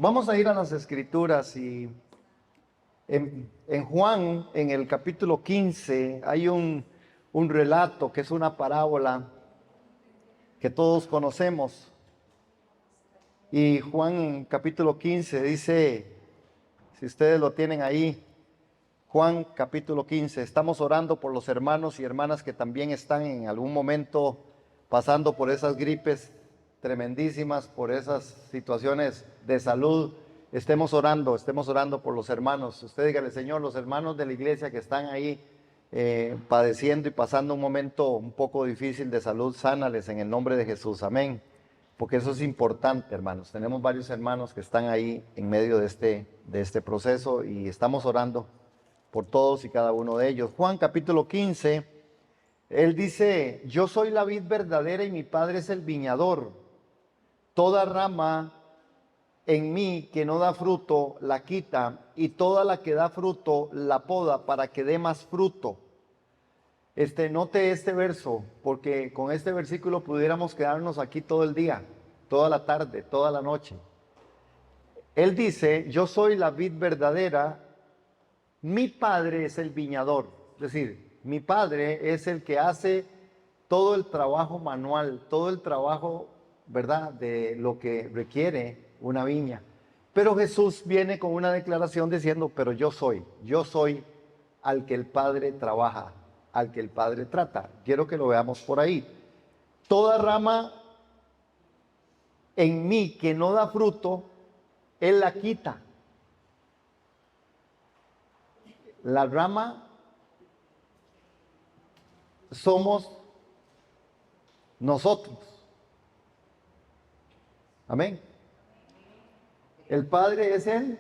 Vamos a ir a las Escrituras y en Juan, en el capítulo 15, hay un relato que es una parábola que todos conocemos. Y Juan capítulo 15 dice, si ustedes lo tienen ahí, Juan capítulo 15, estamos orando por los hermanos y hermanas que también están en algún momento pasando por esas gripes tremendísimas, por esas situaciones de salud. Estemos orando por los hermanos. Usted dígale, Señor, los hermanos de la iglesia que están ahí padeciendo y pasando un momento un poco difícil de salud, sánales en el nombre de Jesús, amén. Porque eso es importante, hermanos. Tenemos varios hermanos que están ahí en medio de este proceso y estamos orando por todos y cada uno de ellos. Juan capítulo 15, él dice, yo soy la vid verdadera y mi Padre es el viñador. Toda rama en mí que no da fruto, la quita, y toda la que da fruto, la poda para que dé más fruto. Note este verso, porque con este versículo pudiéramos quedarnos aquí todo el día, toda la tarde, toda la noche. Él dice, yo soy la vid verdadera, mi Padre es el viñador. Es decir, mi Padre es el que hace todo el trabajo manual, todo el trabajo, ¿verdad?, de lo que requiere una viña. Pero Jesús viene con una declaración diciendo, pero yo soy al que el Padre trabaja, al que el Padre trata. Quiero que lo veamos por ahí. Toda rama en mí que no da fruto, Él la quita. La rama somos nosotros. Amén. El Padre es Él.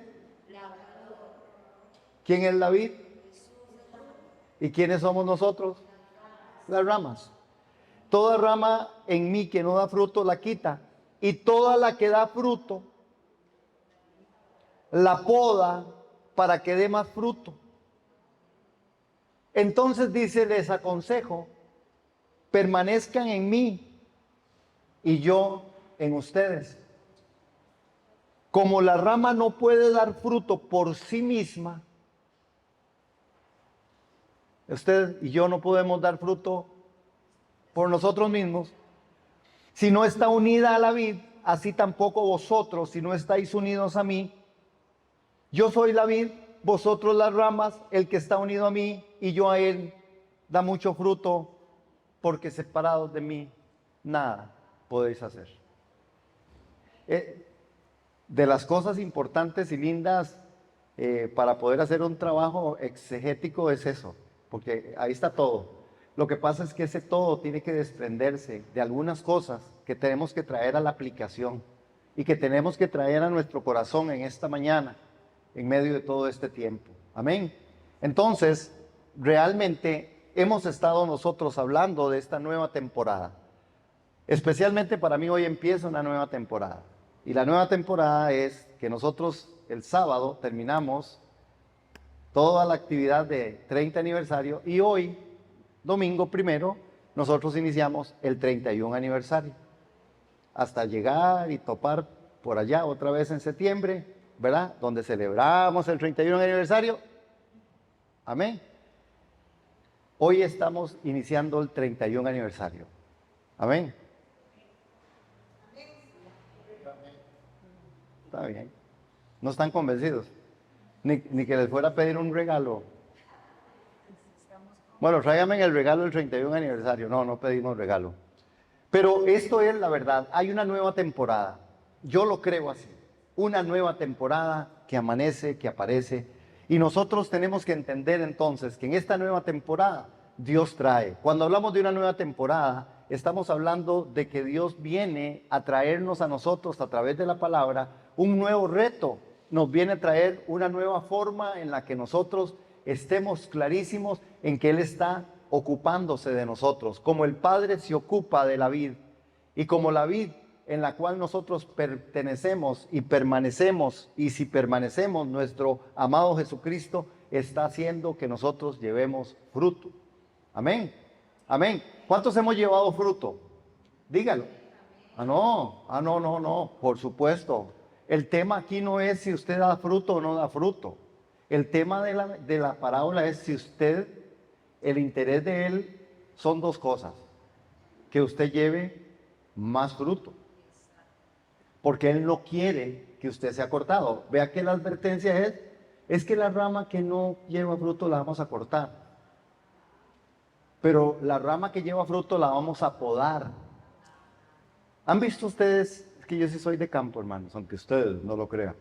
¿Quién es la vid? ¿Y quiénes somos nosotros? Las ramas. Toda rama en mí que no da fruto la quita, y toda la que da fruto la poda para que dé más fruto. Entonces dice, les aconsejo, permanezcan en mí y yo en ustedes. Como la rama no puede dar fruto por sí misma, usted y yo no podemos dar fruto por nosotros mismos. Si no está unida a la vid, así tampoco vosotros, si no estáis unidos a mí. Yo soy la vid, vosotros las ramas, el que está unido a mí y yo a él da mucho fruto, porque separados de mí nada podéis hacer. De las cosas importantes y lindas para poder hacer un trabajo exegético es eso, porque ahí está todo. Lo que pasa es que ese todo tiene que desprenderse de algunas cosas que tenemos que traer a la aplicación y que tenemos que traer a nuestro corazón en esta mañana, en medio de todo este tiempo. Amén. Entonces, realmente hemos estado nosotros hablando de esta nueva temporada. Especialmente para mí hoy empieza una nueva temporada. Y la nueva temporada es que nosotros el sábado terminamos toda la actividad de 30 aniversario y hoy, domingo primero, nosotros iniciamos el 31 aniversario. Hasta llegar y topar por allá otra vez en septiembre, ¿verdad? Donde celebramos el 31 aniversario. Amén. Hoy estamos iniciando el 31 aniversario. Amén. Está bien. No están convencidos. Ni que les fuera a pedir un regalo. Bueno, tráigame el regalo del 31 aniversario. No pedimos regalo. Pero esto es la verdad. Hay una nueva temporada. Yo lo creo así. Una nueva temporada que amanece, que aparece. Y nosotros tenemos que entender entonces que en esta nueva temporada Dios trae. Cuando hablamos de una nueva temporada, estamos hablando de que Dios viene a traernos a nosotros a través de la palabra un nuevo reto. Nos viene a traer una nueva forma en la que nosotros estemos clarísimos en que Él está ocupándose de nosotros. Como el Padre se ocupa de la vid y como la vid en la cual nosotros pertenecemos y permanecemos, y si permanecemos, nuestro amado Jesucristo está haciendo que nosotros llevemos fruto. Amén. Amén. ¿Cuántos hemos llevado fruto? Dígalo. No, por supuesto. El tema aquí no es si usted da fruto o no da fruto. El tema de la parábola es si usted, el interés de él son dos cosas. Que usted lleve más fruto. Porque él no quiere que usted sea cortado. Vea que la advertencia es que la rama que no lleva fruto la vamos a cortar. Pero la rama que lleva fruto la vamos a podar. ¿Han visto ustedes? Es que yo sí soy de campo, hermanos, aunque ustedes no lo crean.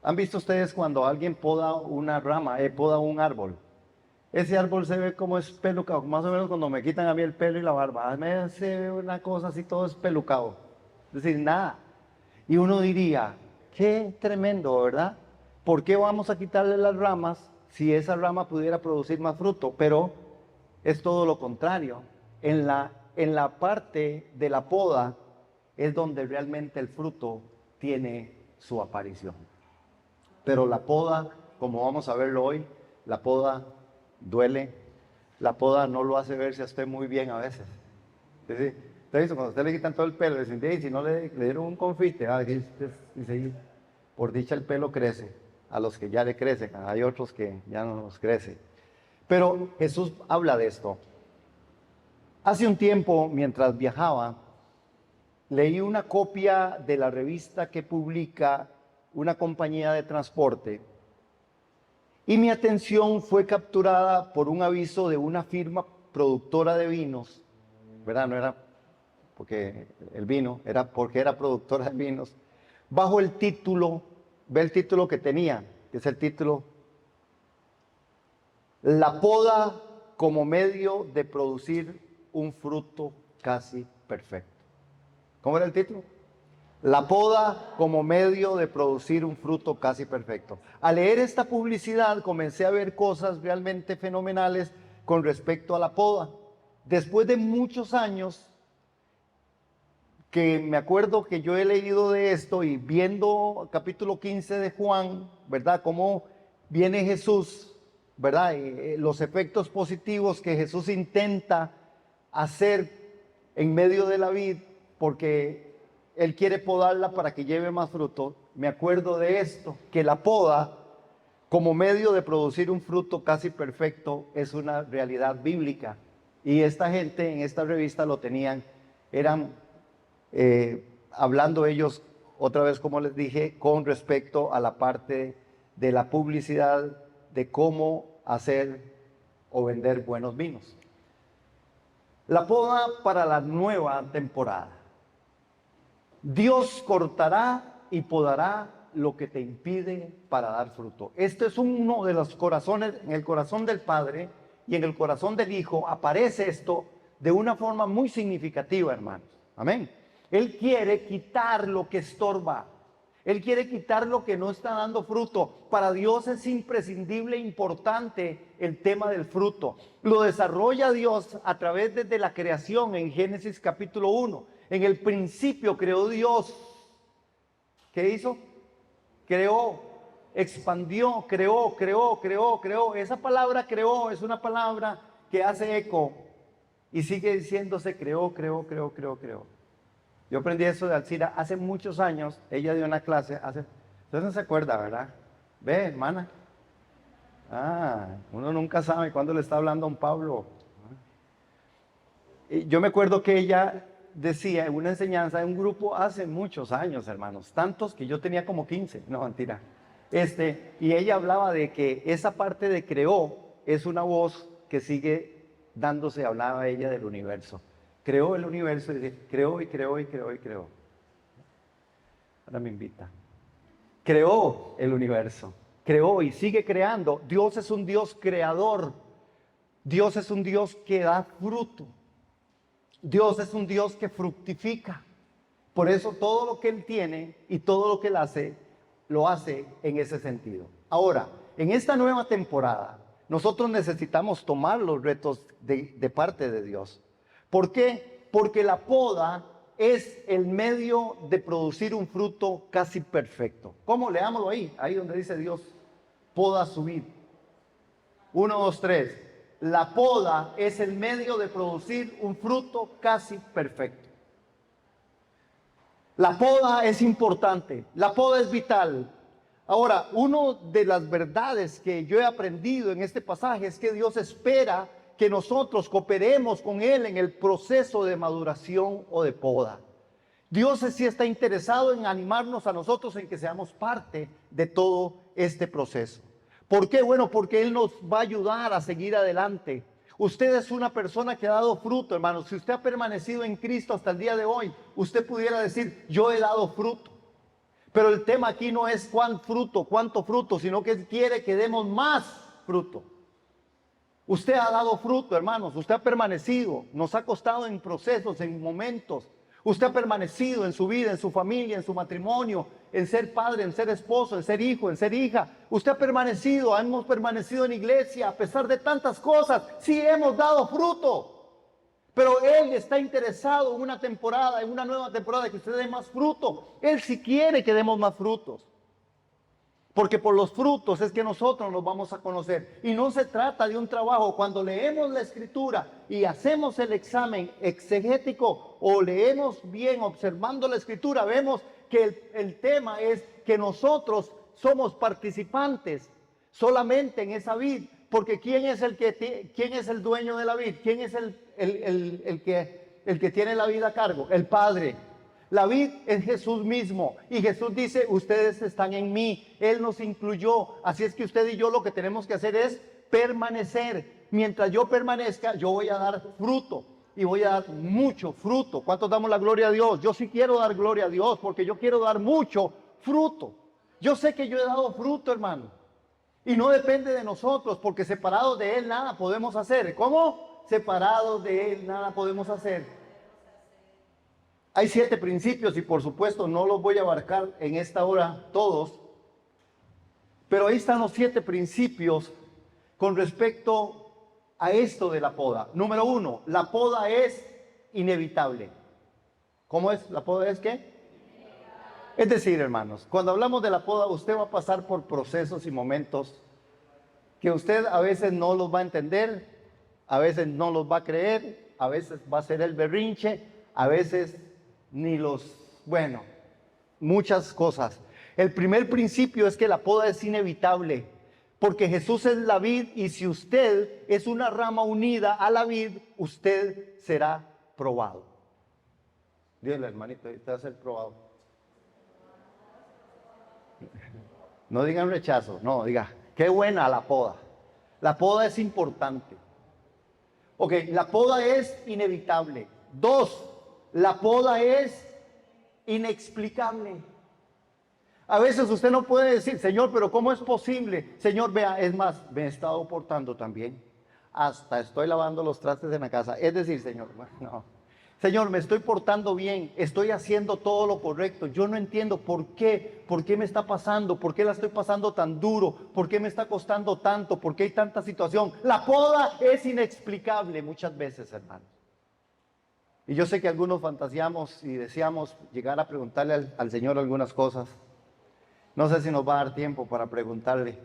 ¿Han visto ustedes cuando alguien poda una rama, poda un árbol? Ese árbol se ve como es pelucado, más o menos cuando me quitan a mí el pelo y la barba. Se ve una cosa así, todo es pelucado. Es decir, nada. Y uno diría, qué tremendo, ¿verdad? ¿Por qué vamos a quitarle las ramas si esa rama pudiera producir más fruto? Pero es todo lo contrario. En la parte de la poda es donde realmente el fruto tiene su aparición. Pero la poda, como vamos a verlo hoy, la poda duele. La poda no lo hace verse a usted muy bien a veces. ¿Sí? Entonces, cuando a usted le quitan todo el pelo, le dicen, si no le dieron un confite, dice, por dicha el pelo crece, a los que ya le crecen, hay otros que ya no nos crece. Pero Jesús habla de esto. Hace un tiempo, mientras viajaba, leí una copia de la revista que publica una compañía de transporte y mi atención fue capturada por un aviso de una firma productora de vinos, ¿verdad? No era porque el vino, era porque era productora de vinos, bajo el título, ve el título que tenía, que es el título, La poda como medio de producir un fruto casi perfecto. ¿Cómo era el título? La poda como medio de producir un fruto casi perfecto. Al leer esta publicidad comencé a ver cosas realmente fenomenales con respecto a la poda. Después de muchos años que me acuerdo que yo he leído de esto y viendo capítulo 15 de Juan, ¿verdad? Cómo viene Jesús, ¿verdad? Los efectos positivos que Jesús intenta hacer en medio de la vid, porque Él quiere podarla para que lleve más fruto. Me acuerdo de esto, que la poda como medio de producir un fruto casi perfecto es una realidad bíblica. Y esta gente en esta revista lo tenían, eran hablando ellos, otra vez como les dije, con respecto a la parte de la publicidad, de cómo hacer o vender buenos vinos. La poda para la nueva temporada. Dios cortará y podará lo que te impide para dar fruto. Este es uno de los corazones, en el corazón del Padre y en el corazón del Hijo aparece esto de una forma muy significativa, hermanos. Amén. Él quiere quitar lo que estorba. Él quiere quitar lo que no está dando fruto. Para Dios es imprescindible e importante el tema del fruto. Lo desarrolla Dios a través de la creación en Génesis capítulo 1. En el principio creó Dios. ¿Qué hizo? Creó, expandió, creó. Esa palabra creó es una palabra que hace eco y sigue diciéndose creó. Yo aprendí eso de Alcira hace muchos años. Ella dio una clase hace... Usted no se acuerda, ¿verdad? Ve, hermana. Uno nunca sabe cuándo le está hablando a un Pablo. Y yo me acuerdo que ella decía en una enseñanza de un grupo hace muchos años, hermanos, tantos que yo tenía como 15, no, mentira. Y ella hablaba de que esa parte de creó es una voz que sigue dándose, hablaba ella del universo. Creó el universo y dice, creó. Ahora me invita. Creó el universo, creó y sigue creando. Dios es un Dios creador. Dios es un Dios que da fruto. Dios es un Dios que fructifica. Por eso todo lo que Él tiene y todo lo que Él hace, lo hace en ese sentido. Ahora, en esta nueva temporada, nosotros necesitamos tomar los retos de parte de Dios. ¿Por qué? Porque la poda es el medio de producir un fruto casi perfecto. ¿Cómo? Leámoslo ahí donde dice Dios, poda su vid. 1, 2, 3. La poda es el medio de producir un fruto casi perfecto. La poda es importante, la poda es vital. Ahora, una de las verdades que yo he aprendido en este pasaje es que Dios espera que nosotros cooperemos con Él en el proceso de maduración o de poda. Dios sí está interesado en animarnos a nosotros en que seamos parte de todo este proceso. ¿Por qué? Bueno, porque Él nos va a ayudar a seguir adelante. Usted es una persona que ha dado fruto, hermano. Si usted ha permanecido en Cristo hasta el día de hoy, usted pudiera decir, yo he dado fruto. Pero el tema aquí no es cuánto fruto, sino que Él quiere que demos más fruto. Usted ha dado fruto, hermanos. Usted ha permanecido. Nos ha costado en procesos, en momentos. Usted ha permanecido en su vida, en su familia, en su matrimonio, en ser padre, en ser esposo, en ser hijo, en ser hija. Usted ha permanecido, hemos permanecido en iglesia a pesar de tantas cosas. Sí hemos dado fruto. Pero Él está interesado en una temporada, en una nueva temporada, que usted dé más fruto. Él sí quiere que demos más frutos. Porque por los frutos es que nosotros nos vamos a conocer. Y no se trata de un trabajo. Cuando leemos la escritura y hacemos el examen exegético o leemos bien observando la escritura, vemos que el tema es que nosotros somos participantes solamente en esa vid. Porque ¿quién es el dueño de la vid? ¿Quién es el que tiene la vid a cargo? El Padre. La vid es Jesús mismo. Y Jesús dice, ustedes están en mí. Él nos incluyó. Así es que usted y yo lo que tenemos que hacer es permanecer. Mientras yo permanezca, yo voy a dar fruto. Y voy a dar mucho fruto. ¿Cuántos damos la gloria a Dios? Yo sí quiero dar gloria a Dios porque yo quiero dar mucho fruto. Yo sé que yo he dado fruto, hermano. Y no depende de nosotros, porque separados de Él nada podemos hacer. ¿Cómo? Separados de Él nada podemos hacer. Hay 7 principios y por supuesto no los voy a abarcar en esta hora todos, pero ahí están los 7 principios con respecto a esto de la poda. Número 1, la poda es inevitable. ¿Cómo es? ¿La poda es qué? Es decir, hermanos, cuando hablamos de la poda, usted va a pasar por procesos y momentos que usted a veces no los va a entender, a veces no los va a creer, a veces va a ser el berrinche, a veces bueno, muchas cosas. El primer principio es que la poda es inevitable, porque Jesús es la vid y si usted es una rama unida a la vid, usted será probado. Dígale, hermanito, usted va a ser probado. No digan rechazo, no, diga, qué buena la poda. La poda es importante. Ok, la poda es inevitable. 2, la poda es inexplicable. A veces usted no puede decir, Señor, pero ¿cómo es posible? Señor, vea, es más, me he estado portando también. Hasta estoy lavando los trastes en la casa. Es decir, Señor, bueno, no. Señor, me estoy portando bien, estoy haciendo todo lo correcto. Yo no entiendo por qué me está pasando, por qué la estoy pasando tan duro, por qué me está costando tanto, por qué hay tanta situación. La poda es inexplicable muchas veces, hermanos. Y yo sé que algunos fantaseamos y deseamos llegar a preguntarle al Señor algunas cosas. No sé si nos va a dar tiempo para preguntarle.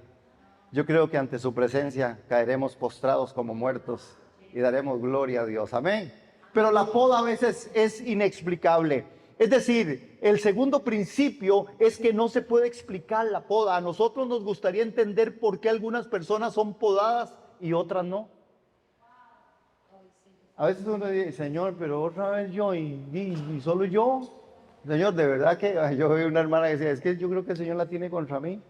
Yo creo que ante su presencia caeremos postrados como muertos y daremos gloria a Dios. Amén. Pero la poda a veces es inexplicable. Es decir, el segundo principio es que no se puede explicar la poda. A nosotros nos gustaría entender por qué algunas personas son podadas y otras no. A veces uno dice, Señor, pero otra vez yo y solo yo. Señor, de verdad que yo vi una hermana que decía, es que yo creo que el Señor la tiene contra mí.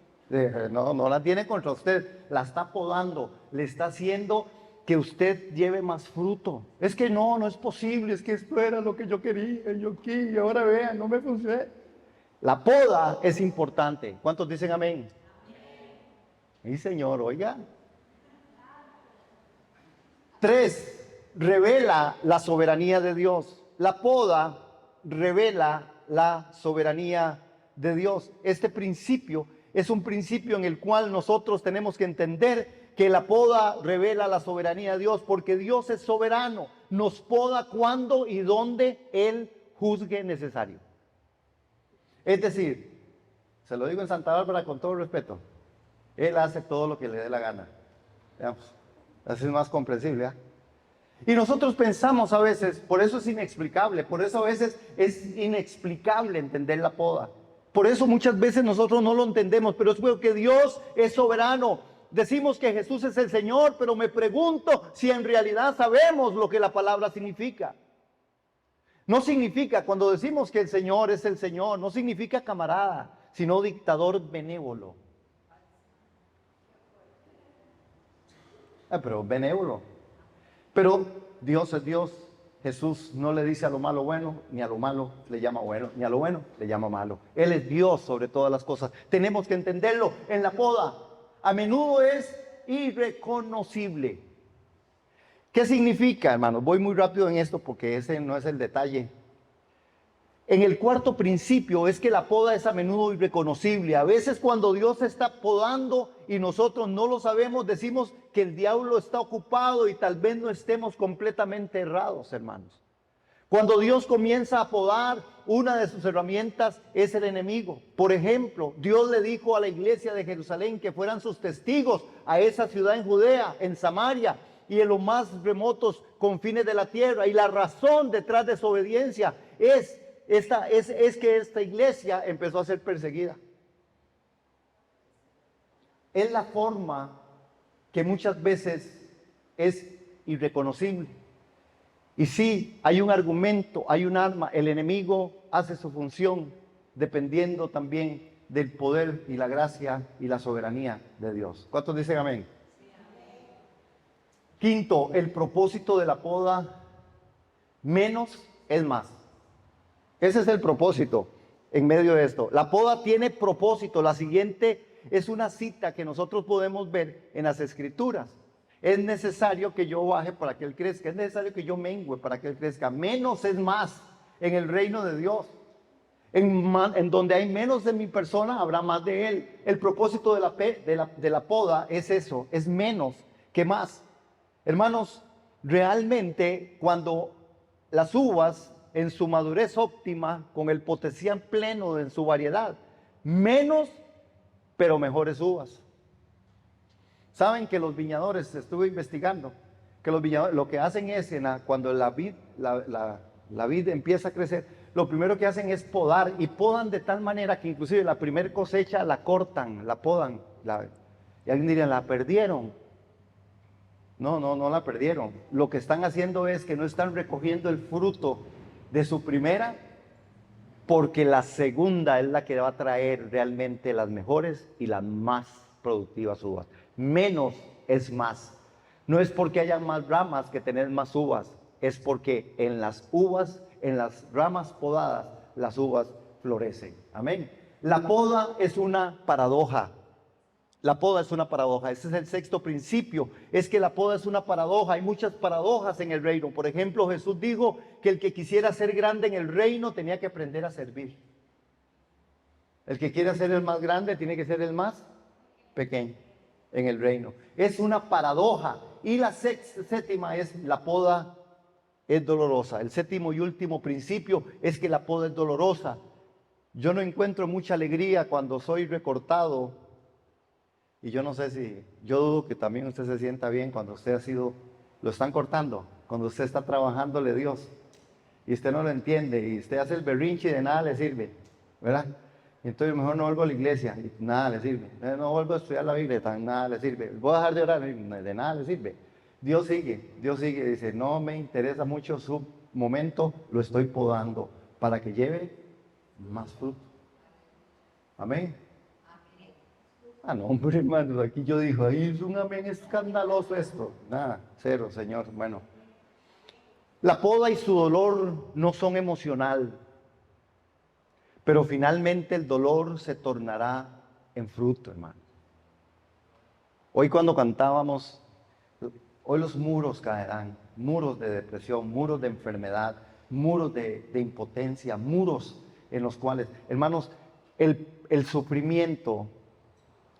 No, no la tiene contra usted, la está podando, le está haciendo que usted lleve más fruto. Es que no es posible, es que esto era lo que yo quería, yo aquí, y ahora vean, no me funciona. La poda es importante. ¿Cuántos dicen amén? Sí, Señor, oiga. 3, revela la soberanía de Dios. La poda revela la soberanía de Dios. Este principio es un principio en el cual nosotros tenemos que entender que la poda revela la soberanía de Dios, porque Dios es soberano, nos poda cuando y donde Él juzgue necesario. Es decir, se lo digo en Santa Bárbara con todo respeto, Él hace todo lo que le dé la gana. Veamos, así es más comprensible, ¿eh? Y nosotros pensamos a veces, por eso es inexplicable, por eso a veces es inexplicable entender la poda. Por eso muchas veces nosotros no lo entendemos, pero es porque Dios es soberano. Decimos que Jesús es el Señor, pero me pregunto si en realidad sabemos lo que la palabra significa. No significa, cuando decimos que el Señor es el Señor, no significa camarada, sino dictador benévolo. Pero benévolo. Pero Dios es Dios. Jesús no le dice a lo malo bueno, ni a lo malo le llama bueno, ni a lo bueno le llama malo. Él es Dios sobre todas las cosas. Tenemos que entenderlo en la poda. A menudo es irreconocible. ¿Qué significa, hermanos? Voy muy rápido en esto porque ese no es el detalle. En el cuarto principio es que la poda es a menudo irreconocible. A veces cuando Dios está podando y nosotros no lo sabemos, decimos que el diablo está ocupado y tal vez no estemos completamente errados, hermanos. Cuando Dios comienza a podar, una de sus herramientas es el enemigo. Por ejemplo, Dios le dijo a la iglesia de Jerusalén que fueran sus testigos a esa ciudad en Judea, en Samaria y en los más remotos confines de la tierra. Y la razón detrás de su obediencia es que esta iglesia empezó a ser perseguida. Es la forma que muchas veces es irreconocible. Y sí, hay un argumento, hay un arma, el enemigo hace su función dependiendo también del poder y la gracia y la soberanía de Dios. ¿Cuántos dicen amén? Sí, amén. Quinto, el propósito de la poda, menos es más. Ese es el propósito en medio de esto. La poda tiene propósito. La siguiente es una cita que nosotros podemos ver en las Escrituras. Es necesario que yo baje para que Él crezca. Es necesario que yo mengüe para que Él crezca. Menos es más en el reino de Dios. En donde hay menos de mi persona, habrá más de Él. El propósito de la poda es eso, es menos que más. Hermanos, realmente cuando las uvas en su madurez óptima, con el potencial pleno en su variedad, menos, pero mejores uvas. Saben que los viñadores, estuve investigando, que los viñadores lo que hacen es, cuando la vid empieza a crecer, lo primero que hacen es podar, y podan de tal manera que inclusive la primera cosecha la cortan, la podan, y alguien diría, ¿la perdieron? No la perdieron. Lo que están haciendo es que no están recogiendo el fruto de su primera, porque la segunda es la que va a traer realmente las mejores y las más productivas uvas. Menos es más. No es porque haya más ramas que tener más uvas, es porque en las uvas, en las ramas podadas, las uvas florecen. Amén. La poda es una paradoja. La poda es una paradoja. Ese es el sexto principio. Es que la poda es una paradoja. Hay muchas paradojas en el reino. Por ejemplo, Jesús dijo que el que quisiera ser grande en el reino tenía que aprender a servir. El que quiera ser el más grande tiene que ser el más pequeño en el reino. Es una paradoja. Y la séptima es la poda es dolorosa. El séptimo y último principio es que la poda es dolorosa. Yo no encuentro mucha alegría cuando soy recortado. Y yo no sé si, yo dudo que también usted se sienta bien cuando usted lo están cortando, cuando usted está trabajándole a Dios y usted no lo entiende y usted hace el berrinche y de nada le sirve, ¿verdad? Y entonces mejor no vuelvo a la iglesia y nada le sirve. No vuelvo a estudiar la Biblia, nada le sirve. Voy a dejar de orar, de nada le sirve. Dios sigue, dice, no me interesa mucho su momento, lo estoy podando para que lleve más fruto. Amén. No, hombre, hermanos, aquí yo digo, ahí es un amén escandaloso esto. Nada, cero, Señor. Bueno, la poda y su dolor no son emocional, pero finalmente el dolor se tornará en fruto, hermano. Hoy cuando cantábamos, hoy los muros caerán, muros de depresión, muros de enfermedad, muros de impotencia, muros en los cuales, hermanos, el sufrimiento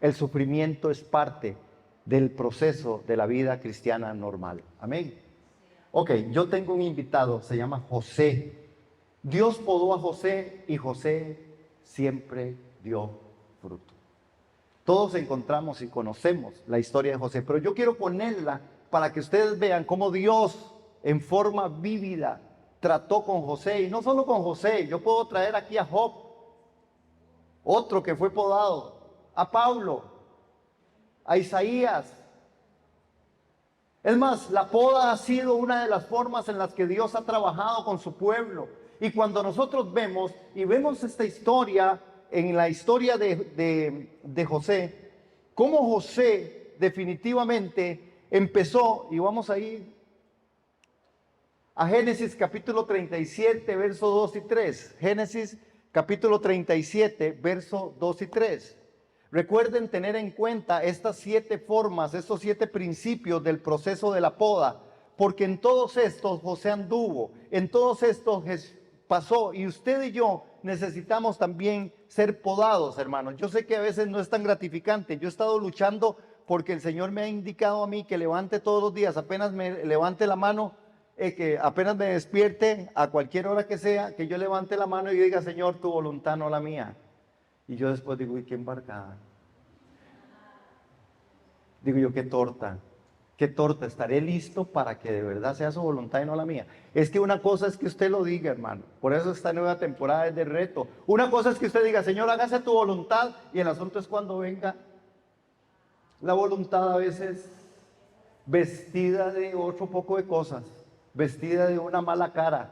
es parte del proceso de la vida cristiana normal. Amén. Ok, yo tengo un invitado, se llama José. Dios podó a José y José siempre dio fruto. Todos encontramos y conocemos la historia de José, pero yo quiero ponerla para que ustedes vean cómo Dios en forma vívida trató con José, y no solo con José, yo puedo traer aquí a Job, otro que fue podado, a Pablo, a Isaías. Es más, la poda ha sido una de las formas en las que Dios ha trabajado con su pueblo. Y cuando nosotros vemos esta historia, en la historia de José, cómo José definitivamente empezó, y vamos a ir a Génesis capítulo 37, versos 2 y 3. Génesis capítulo 37, versos 2 y 3. Recuerden tener en cuenta estas 7 formas, estos 7 principios del proceso de la poda, porque en todos estos José anduvo, en todos estos pasó, y usted y yo necesitamos también ser podados, hermanos. Yo sé que a veces no es tan gratificante. Yo he estado luchando porque el Señor me ha indicado a mí que levante todos los días, apenas me levante la mano, que apenas me despierte, a cualquier hora que sea, que yo levante la mano y diga: Señor, tu voluntad, no la mía. Y yo después digo: uy, qué embarcada. Digo yo: qué torta, estaré listo para que de verdad sea su voluntad y no la mía. Es que una cosa es que usted lo diga, hermano. Por eso esta nueva temporada es de reto. Una cosa es que usted diga: Señor, hágase tu voluntad, y el asunto es cuando venga la voluntad, a veces vestida de otro poco de cosas, vestida de una mala cara,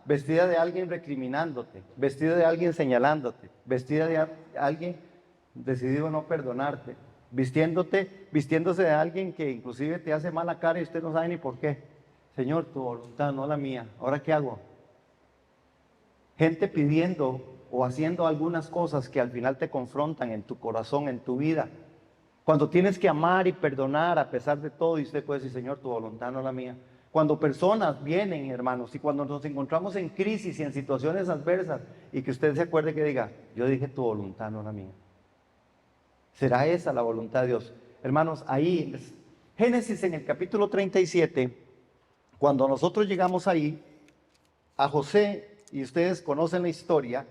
vestida de alguien recriminándote, vestida de alguien señalándote, vestida de alguien decidido no perdonarte, vistiéndose de alguien que inclusive te hace mala cara y usted no sabe ni por qué. Señor, tu voluntad, no la mía. ¿Ahora qué hago? Gente pidiendo o haciendo algunas cosas que al final te confrontan en tu corazón, en tu vida. Cuando tienes que amar y perdonar a pesar de todo, y usted puede decir: Señor, tu voluntad, no la mía. Cuando personas vienen, hermanos, y cuando nos encontramos en crisis y en situaciones adversas, y que usted se acuerde que diga: yo dije tu voluntad, no la mía. ¿Será esa la voluntad de Dios? Hermanos, ahí, Génesis en el capítulo 37, cuando nosotros llegamos ahí, a José, y ustedes conocen la historia,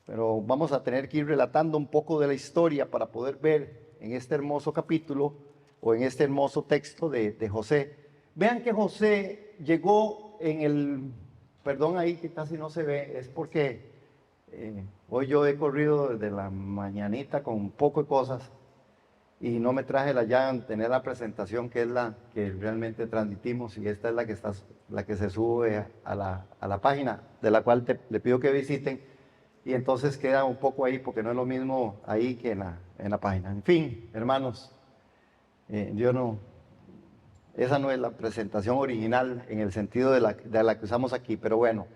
pero vamos a tener que ir relatando un poco de la historia para poder ver en este hermoso capítulo o en este hermoso texto de José. Vean que José llegó en el, perdón ahí que casi no se ve, es porque hoy yo he corrido desde la mañanita con un poco de cosas y no me traje la llave, tener la presentación que es la que realmente transmitimos, y esta es la que se sube a la página, de la cual le pido que visiten, y entonces queda un poco ahí porque no es lo mismo ahí que en la página. En fin, hermanos, esa no es la presentación original en el sentido de la que usamos aquí, pero bueno.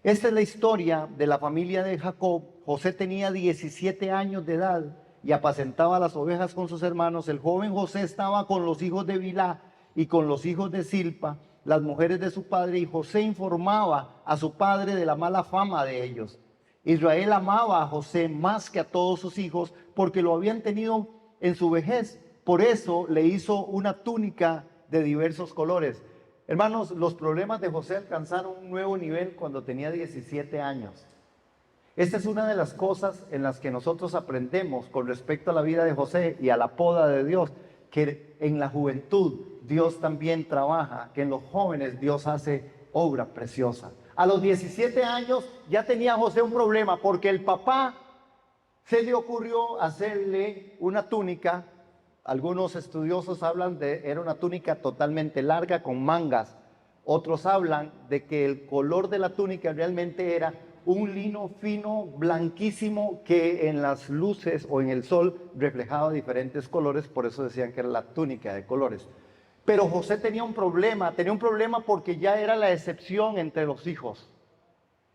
Esta es la historia de la familia de Jacob. José tenía 17 años de edad y apacentaba las ovejas con sus hermanos. El joven José estaba con los hijos de Bilhá y con los hijos de Silpa, las mujeres de su padre, y José informaba a su padre de la mala fama de ellos. Israel amaba a José más que a todos sus hijos porque lo habían tenido en su vejez. Por eso le hizo una túnica de diversos colores. Hermanos, los problemas de José alcanzaron un nuevo nivel cuando tenía 17 años. Esta es una de las cosas en las que nosotros aprendemos con respecto a la vida de José y a la poda de Dios, que en la juventud Dios también trabaja, que en los jóvenes Dios hace obra preciosa. A los 17 años ya tenía José un problema porque el papá se le ocurrió hacerle una túnica. Algunos estudiosos hablan era una túnica totalmente larga con mangas. Otros hablan de que el color de la túnica realmente era un lino fino, blanquísimo, que en las luces o en el sol reflejaba diferentes colores, por eso decían que era la túnica de colores. Pero José tenía un problema porque ya era la excepción entre los hijos.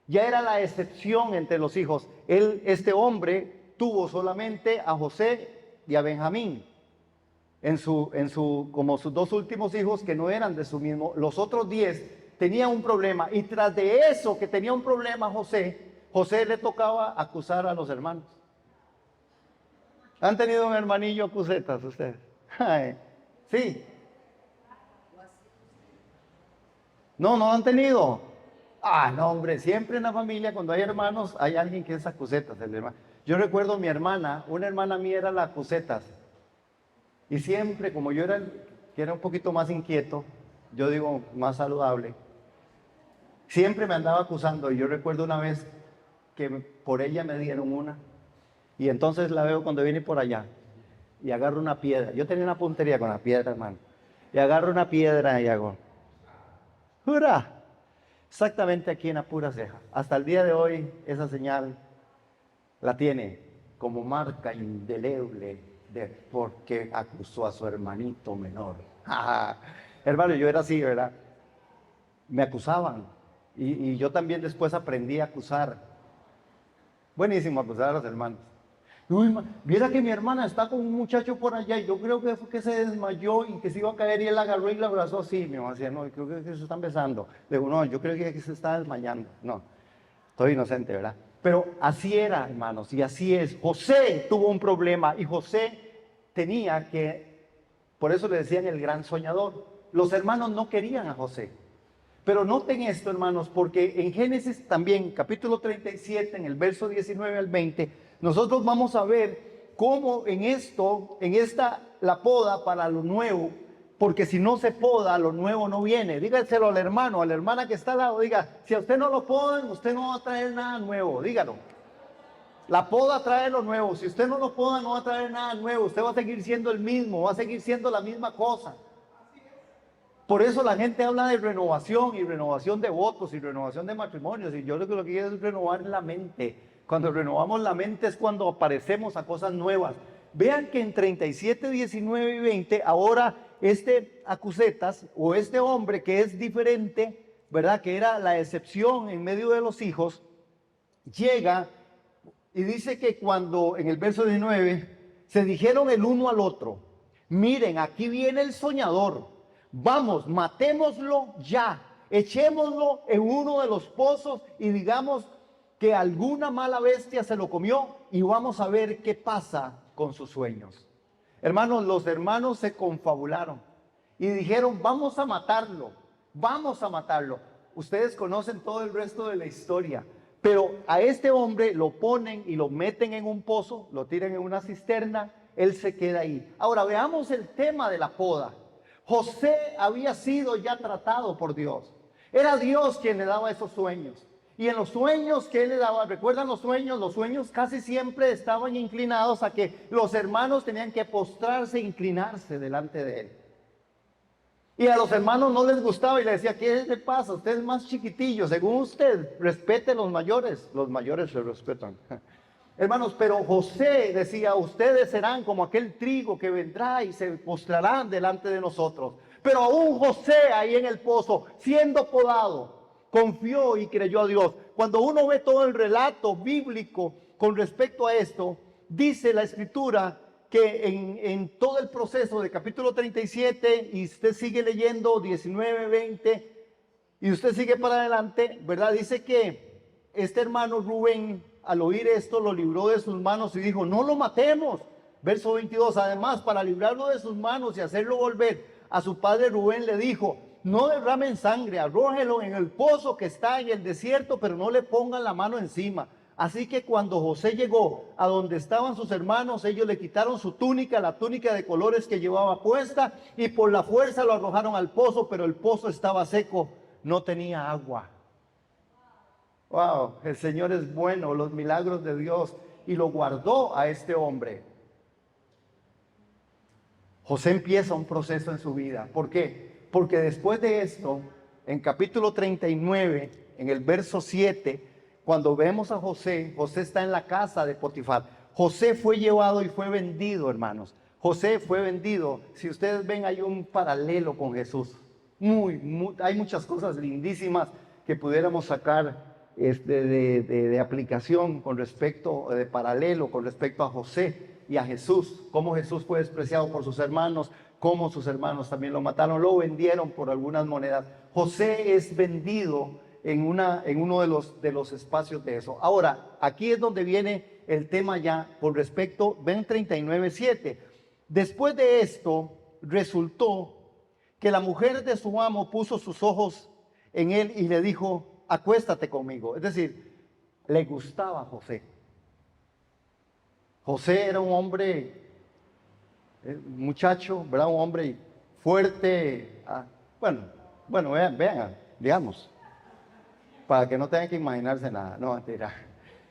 Ya era la excepción entre los hijos. Este hombre tuvo solamente a José y a Benjamín como sus dos últimos hijos, que no eran de su mismo. Los otros 10 tenían un problema, y tras de eso que tenía un problema José le tocaba acusar a los hermanos. ¿Han tenido un hermanillo acusetas ustedes? Ay, sí. No han tenido. No, hombre, siempre en la familia cuando hay hermanos hay alguien que es acusetas. Yo recuerdo mi hermana, una hermana mía era la acusetas. Y siempre, como yo que era un poquito más inquieto, yo digo más saludable, siempre me andaba acusando. Y yo recuerdo una vez que por ella me dieron una. Y entonces la veo cuando viene por allá y agarro una piedra. Yo tenía una puntería con la piedra, hermano. Y agarro una piedra y hago, ¡jura! Exactamente aquí en la pura ceja. Hasta el día de hoy esa señal la tiene como marca indeleble de porque acusó a su hermanito menor. Hermano, yo era así, ¿verdad? Me acusaban. Y yo también después aprendí a acusar. Buenísimo acusar a los hermanos. Uy, viera que mi hermana está con un muchacho por allá y yo creo que fue que se desmayó y que se iba a caer y él la agarró y la abrazó así. Mi mamá decía, no, creo que se están besando. Le digo, no, yo creo que se está desmayando. No, estoy inocente, ¿verdad? Pero así era, hermanos, y así es. José tuvo un problema y José tenía que, por eso le decían el gran soñador. Los hermanos no querían a José. Pero noten esto, hermanos, porque en Génesis también, capítulo 37, en el verso 19 al 20, nosotros vamos a ver cómo la poda para lo nuevo, porque si no se poda, lo nuevo no viene. Dígaselo al hermano, a la hermana que está al lado, diga, si a usted no lo podan, usted no va a traer nada nuevo, dígalo. La poda trae lo nuevo, si usted no lo poda, no va a traer nada nuevo, usted va a seguir siendo el mismo, va a seguir siendo la misma cosa. Por eso la gente habla de renovación y renovación de votos y renovación de matrimonios. Y yo lo que quiero es renovar la mente. Cuando renovamos la mente es cuando aparecemos a cosas nuevas. Vean que en 37, 19 y 20, ahora este Acusetas o este hombre que es diferente, ¿verdad? Que era la excepción en medio de los hijos, llega y dice que cuando en el verso 19 se dijeron el uno al otro, miren, aquí viene el soñador, vamos, matémoslo ya, echémoslo en uno de los pozos y digamos que alguna mala bestia se lo comió y vamos a ver qué pasa con sus sueños. Hermanos, los hermanos se confabularon y dijeron, vamos a matarlo, vamos a matarlo. Ustedes conocen todo el resto de la historia. Pero a este hombre lo ponen y lo meten en un pozo, lo tiran en una cisterna, él se queda ahí. Ahora veamos el tema de la poda. José había sido ya tratado por Dios. Era Dios quien le daba esos sueños. Y en los sueños que él le daba, ¿recuerdan los sueños? Los sueños casi siempre estaban inclinados a que los hermanos tenían que postrarse e inclinarse delante de él. Y a los hermanos no les gustaba y le decía, ¿qué le pasa? Usted es más chiquitillo, según usted, respete a los mayores se respetan. Hermanos, pero José decía, ustedes serán como aquel trigo que vendrá y se postrarán delante de nosotros. Pero aún José ahí en el pozo, siendo podado, confió y creyó a Dios. Cuando uno ve todo el relato bíblico con respecto a esto, dice la escritura que en todo el proceso de capítulo 37 y usted sigue leyendo 19, 20 y usted sigue para adelante, ¿verdad? Dice que este hermano Rubén al oír esto lo libró de sus manos y dijo, no lo matemos. Verso 22, además para librarlo de sus manos y hacerlo volver a su padre Rubén le dijo, no derramen sangre, arrójelo en el pozo que está en el desierto, pero no le pongan la mano encima. Así que cuando José llegó a donde estaban sus hermanos, ellos le quitaron su túnica, la túnica de colores que llevaba puesta, y por la fuerza lo arrojaron al pozo, pero el pozo estaba seco, no tenía agua. Wow, el Señor es bueno, los milagros de Dios, y lo guardó a este hombre. José empieza un proceso en su vida. ¿Por qué? Porque después de esto, en capítulo 39, en el verso 7, cuando vemos a José, José está en la casa de Potifar. José fue llevado y fue vendido, hermanos. José fue vendido. Si ustedes ven, hay un paralelo con Jesús. Hay muchas cosas lindísimas que pudiéramos sacar de aplicación con respecto, de paralelo con respecto a José y a Jesús. Cómo Jesús fue despreciado por sus hermanos, cómo sus hermanos también lo mataron, lo vendieron por algunas monedas. José es vendido en uno de los espacios de eso. Ahora, aquí es donde viene el tema ya con respecto, ven 39:7. Después de esto, resultó que la mujer de su amo puso sus ojos en él y le dijo, acuéstate conmigo. Es decir, le gustaba a José. José era un hombre, muchacho, ¿verdad? Un hombre fuerte, bueno, Bueno, vean, digamos, para que no tengan que imaginarse nada. No, mentira.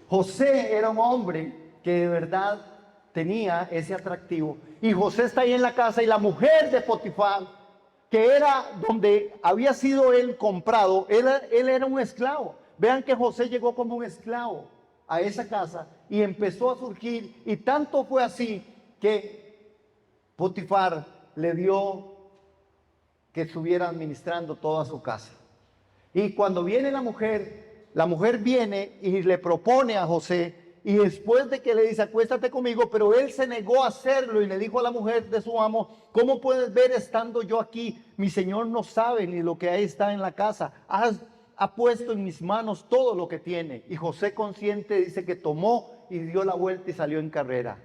José era un hombre que de verdad tenía ese atractivo. Y José está ahí en la casa y la mujer de Potifar, que era donde había sido él comprado, él era un esclavo. Vean que José llegó como un esclavo a esa casa y empezó a surgir. Y tanto fue así que Potifar le dio que estuviera administrando toda su casa. Y cuando viene la mujer viene y le propone a José, y después de que le dice, acuéstate conmigo, pero él se negó a hacerlo y le dijo a la mujer de su amo, ¿cómo puedes ver estando yo aquí? Mi señor no sabe ni lo que ahí está en la casa. Ha puesto en mis manos todo lo que tiene. Y José, consciente, dice que tomó y dio la vuelta y salió en carrera.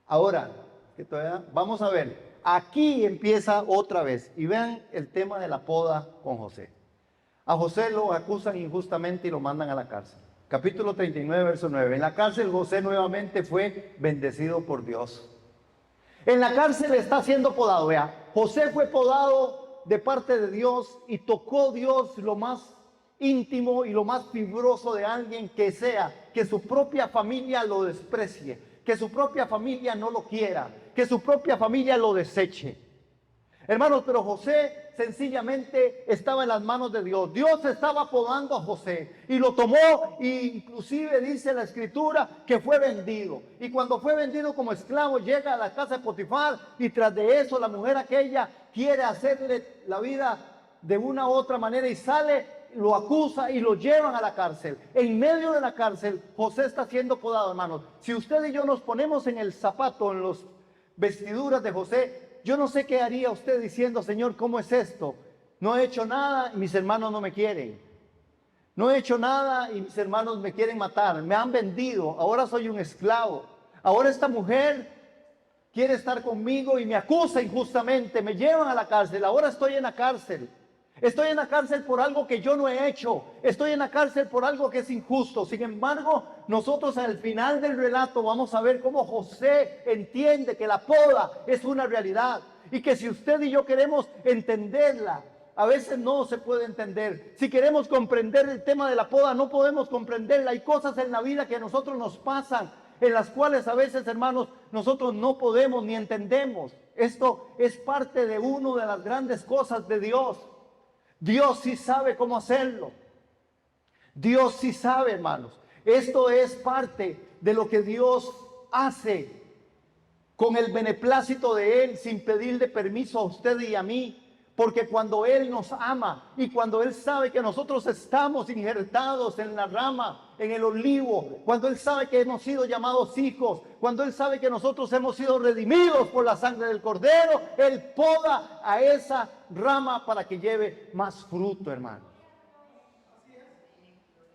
Ahora, que todavía, vamos a ver, aquí empieza otra vez, y vean el tema de la poda con José. A José lo acusan injustamente y lo mandan a la cárcel. Capítulo 39, verso 9. En la cárcel José nuevamente fue bendecido por Dios. En la cárcel está siendo podado. Vea, José fue podado de parte de Dios y tocó Dios lo más íntimo y lo más fibroso de alguien que sea, que su propia familia lo desprecie, que su propia familia no lo quiera, que su propia familia lo deseche. Hermanos, pero José sencillamente estaba en las manos de Dios. Dios estaba podando a José y lo tomó, e inclusive dice la escritura que fue vendido. Y cuando fue vendido como esclavo, llega a la casa de Potifar y tras de eso la mujer aquella quiere hacerle la vida de una u otra manera y sale, lo acusa y lo llevan a la cárcel. En medio de la cárcel, José está siendo podado, hermanos. Si usted y yo nos ponemos en el zapato, en las vestiduras de José, yo no sé qué haría usted diciendo, Señor, ¿cómo es esto? No he hecho nada y mis hermanos no me quieren. No he hecho nada y mis hermanos me quieren matar. Me han vendido. Ahora soy un esclavo. Ahora esta mujer quiere estar conmigo y me acusa injustamente. Me llevan a la cárcel. Ahora estoy en la cárcel. Estoy en la cárcel por algo que yo no he hecho. Estoy en la cárcel por algo que es injusto. Sin embargo, nosotros al final del relato vamos a ver cómo José entiende que la poda es una realidad. Y que si usted y yo queremos entenderla, a veces no se puede entender. Si queremos comprender el tema de la poda, no podemos comprenderla. Hay cosas en la vida que a nosotros nos pasan, en las cuales a veces, hermanos, nosotros no podemos ni entendemos. Esto es parte de una de las grandes cosas de Dios. Dios sí sabe cómo hacerlo. Dios sí sabe, hermanos. Esto es parte de lo que Dios hace con el beneplácito de Él, sin pedirle permiso a usted y a mí. Porque cuando Él nos ama y cuando Él sabe que nosotros estamos injertados en la rama, en el olivo, cuando Él sabe que hemos sido llamados hijos, cuando Él sabe que nosotros hemos sido redimidos por la sangre del Cordero, Él poda a esa rama para que lleve más fruto, hermano.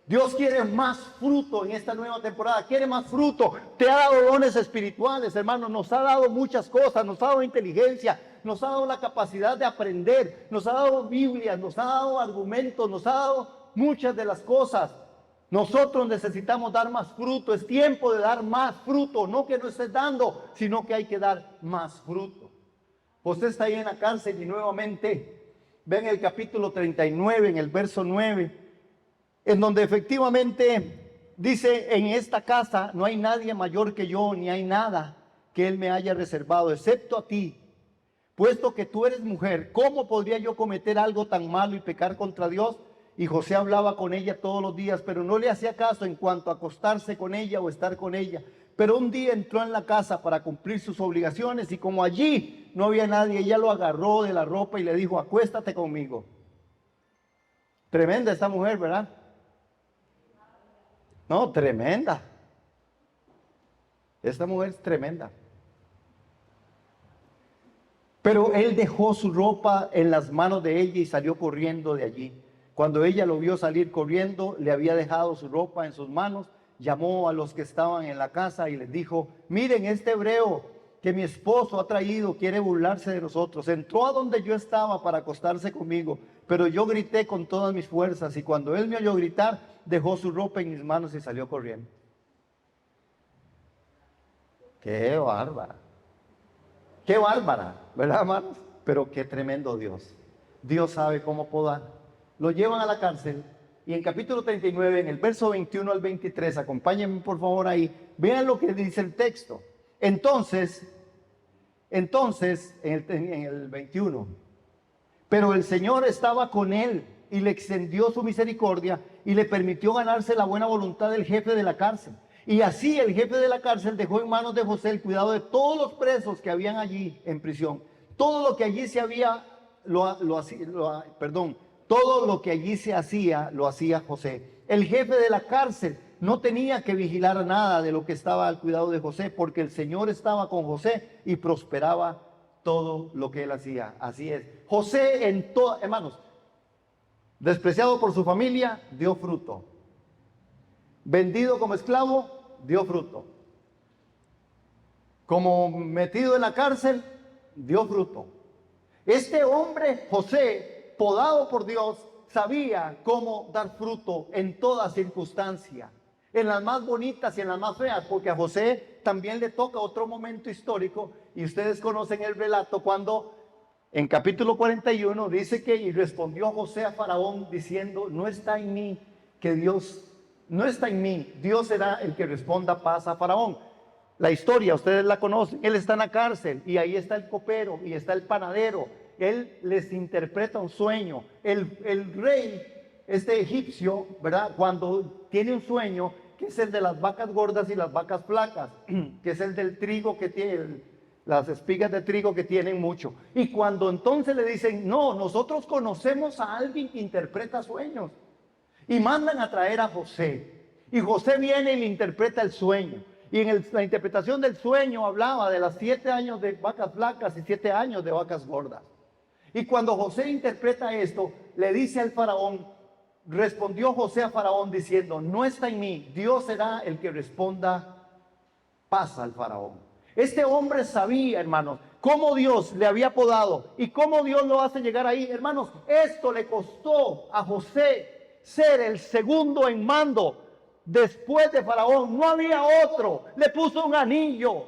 Dios quiere más fruto en esta nueva temporada, quiere más fruto. Te ha dado dones espirituales, hermano, nos ha dado muchas cosas, nos ha dado inteligencia, nos ha dado la capacidad de aprender, nos ha dado Biblias, nos ha dado argumentos, nos ha dado muchas de las cosas. Nosotros necesitamos dar más fruto, es tiempo de dar más fruto, no que no estés dando, sino que hay que dar más fruto. Usted está ahí en la cárcel y nuevamente, ven el capítulo 39, en el verso 9, en donde efectivamente dice, en esta casa no hay nadie mayor que yo, ni hay nada que Él me haya reservado, excepto a ti. Puesto que tú eres mujer, ¿cómo podría yo cometer algo tan malo y pecar contra Dios? Y José hablaba con ella todos los días, pero no le hacía caso en cuanto a acostarse con ella o estar con ella. Pero un día entró en la casa para cumplir sus obligaciones y como allí no había nadie, ella lo agarró de la ropa y le dijo, acuéstate conmigo. Tremenda esta mujer, ¿verdad? No, tremenda. Esta mujer es tremenda. Pero él dejó su ropa en las manos de ella y salió corriendo de allí. Cuando ella lo vio salir corriendo, le había dejado su ropa en sus manos, llamó a los que estaban en la casa y les dijo, miren, este hebreo que mi esposo ha traído quiere burlarse de nosotros. Entró a donde yo estaba para acostarse conmigo, pero yo grité con todas mis fuerzas y cuando él me oyó gritar, dejó su ropa en mis manos y salió corriendo. ¡Qué bárbara! ¡Qué bárbara! ¿Verdad, hermanos? Pero qué tremendo Dios. Dios sabe cómo podar. Lo llevan a la cárcel y en capítulo 39, en el verso 21 al 23, acompáñenme por favor ahí, vean lo que dice el texto. Entonces, en el 21, pero el Señor estaba con él y le extendió su misericordia y le permitió ganarse la buena voluntad del jefe de la cárcel. Y así el jefe de la cárcel dejó en manos de José el cuidado de todos los presos que habían allí en prisión. Todo lo que allí se había, todo lo que allí se hacía, lo hacía José. El jefe de la cárcel no tenía que vigilar nada de lo que estaba al cuidado de José, porque el Señor estaba con José y prosperaba todo lo que él hacía. Así es. José hermanos, despreciado por su familia, dio fruto. Vendido como esclavo, dio fruto. Como metido en la cárcel, dio fruto. Este hombre, José, podado por Dios, sabía cómo dar fruto en toda circunstancia, en las más bonitas y en las más feas, porque a José también le toca otro momento histórico, y ustedes conocen el relato cuando en capítulo 41 dice que, y respondió José a Faraón diciendo, no está en mí Dios será el que responda paz a Faraón. La historia, ustedes la conocen, él está en la cárcel y ahí está el copero y está el panadero. Él les interpreta un sueño. El rey, este egipcio, ¿verdad? Cuando tiene un sueño, que es el de las vacas gordas y las vacas flacas, que es el del trigo que tiene, las espigas de trigo que tienen mucho. Y cuando entonces le dicen, no, nosotros conocemos a alguien que interpreta sueños. Y mandan a traer a José. Y José viene y le interpreta el sueño. Y en la interpretación del sueño hablaba de las 7 años de vacas flacas y 7 años de vacas gordas. Y cuando José interpreta esto, le dice al faraón, respondió José a faraón diciendo, no está en mí, Dios será el que responda paz al faraón. Este hombre sabía, hermanos, cómo Dios le había podado y cómo Dios lo hace llegar ahí. Hermanos, esto le costó a José ser el segundo en mando después de Faraón. No había otro. Le puso un anillo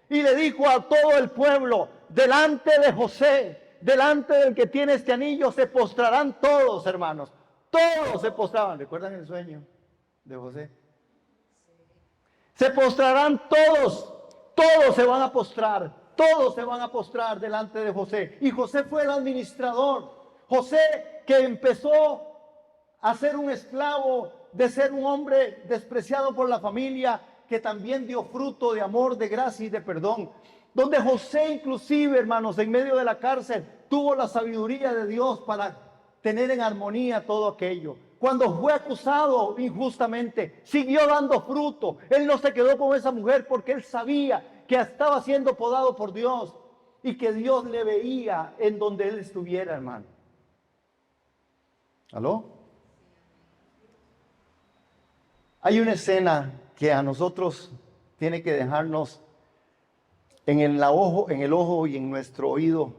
y le dijo a todo el pueblo, delante de José, delante del que tiene este anillo, se postrarán todos, hermanos. Todos se postraban. ¿Recuerdan el sueño de José? Se postrarán todos. Todos se van a postrar. Todos se van a postrar delante de José. Y José fue el administrador. José, que empezó a ser un esclavo, de ser un hombre despreciado por la familia, que también dio fruto de amor, de gracia y de perdón. Donde José inclusive, hermanos, en medio de la cárcel, tuvo la sabiduría de Dios para tener en armonía todo aquello. Cuando fue acusado injustamente, siguió dando fruto. Él no se quedó con esa mujer porque él sabía que estaba siendo podado por Dios y que Dios le veía en donde él estuviera, hermano. ¿Aló? Hay una escena que a nosotros tiene que dejarnos en el ojo y en nuestro oído.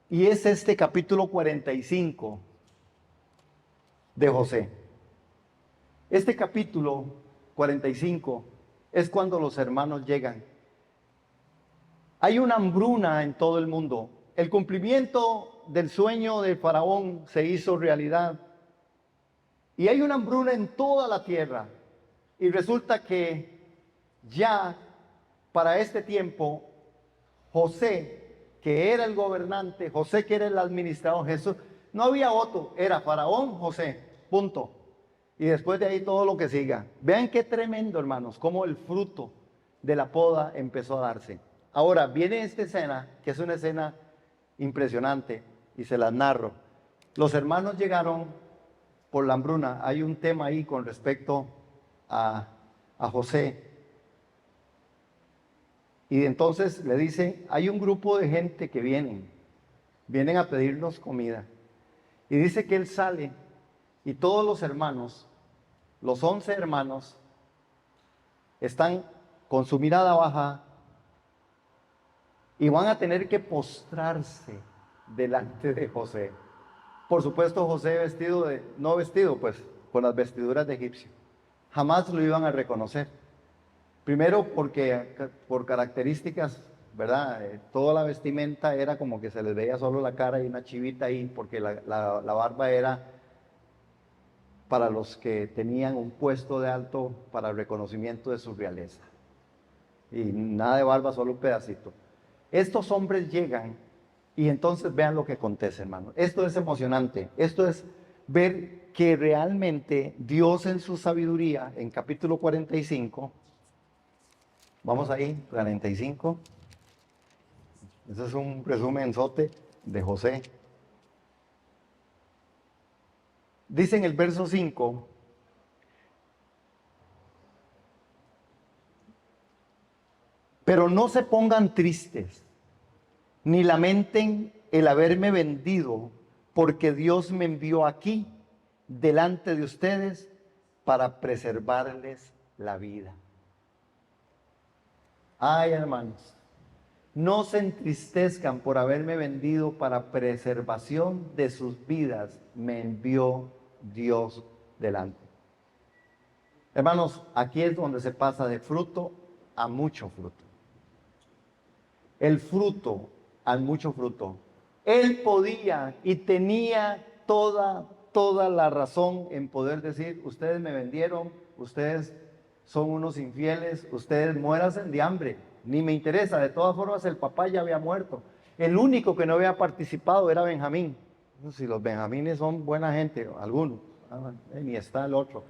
Y es este capítulo 45 de José. Este capítulo 45 es cuando los hermanos llegan. Hay una hambruna en todo el mundo. El cumplimiento del sueño de Faraón se hizo realidad. Y hay una hambruna en toda la tierra. Y resulta que ya para este tiempo, José, que era el gobernante, José que era el administrador, Jesús, no había otro, era Faraón, José, punto. Y después de ahí todo lo que siga. Vean qué tremendo, hermanos, cómo el fruto de la poda empezó a darse. Ahora viene esta escena, que es una escena impresionante, y se las narro. Los hermanos llegaron por la hambruna. Hay un tema ahí con respecto a José. Y entonces le dice, hay un grupo de gente que vienen a pedirnos comida. Y dice que él sale y todos los hermanos, los 11 hermanos, están con su mirada baja y van a tener que postrarse delante de José. Por supuesto, José no vestido, pues, con las vestiduras de egipcio. Jamás lo iban a reconocer. Primero porque por características ¿verdad? Toda la vestimenta era como que se les veía solo la cara y una chivita ahí, porque la barba era para los que tenían un puesto de alto para el reconocimiento de su realeza. Y nada de barba, solo un pedacito. Estos hombres llegan y entonces vean lo que acontece, hermano. Esto es emocionante. Esto es ver que realmente Dios en su sabiduría, en capítulo 45, vamos ahí, 45. Ese es un resumenzote de José. Dice en el verso 5, pero no se pongan tristes, ni lamenten el haberme vendido, porque Dios me envió aquí, delante de ustedes, para preservarles la vida. Ay, hermanos, no se entristezcan por haberme vendido, para preservación de sus vidas me envió Dios delante. Hermanos, aquí es donde se pasa de fruto a mucho fruto. El fruto al mucho fruto. Él podía y tenía toda la razón en poder decir: ustedes me vendieron, ustedes son unos infieles, ustedes muéranse de hambre, ni me interesa. De todas formas, el papá ya había muerto. El único que no había participado era Benjamín. Si los benjamines son buena gente, algunos, ni está el otro,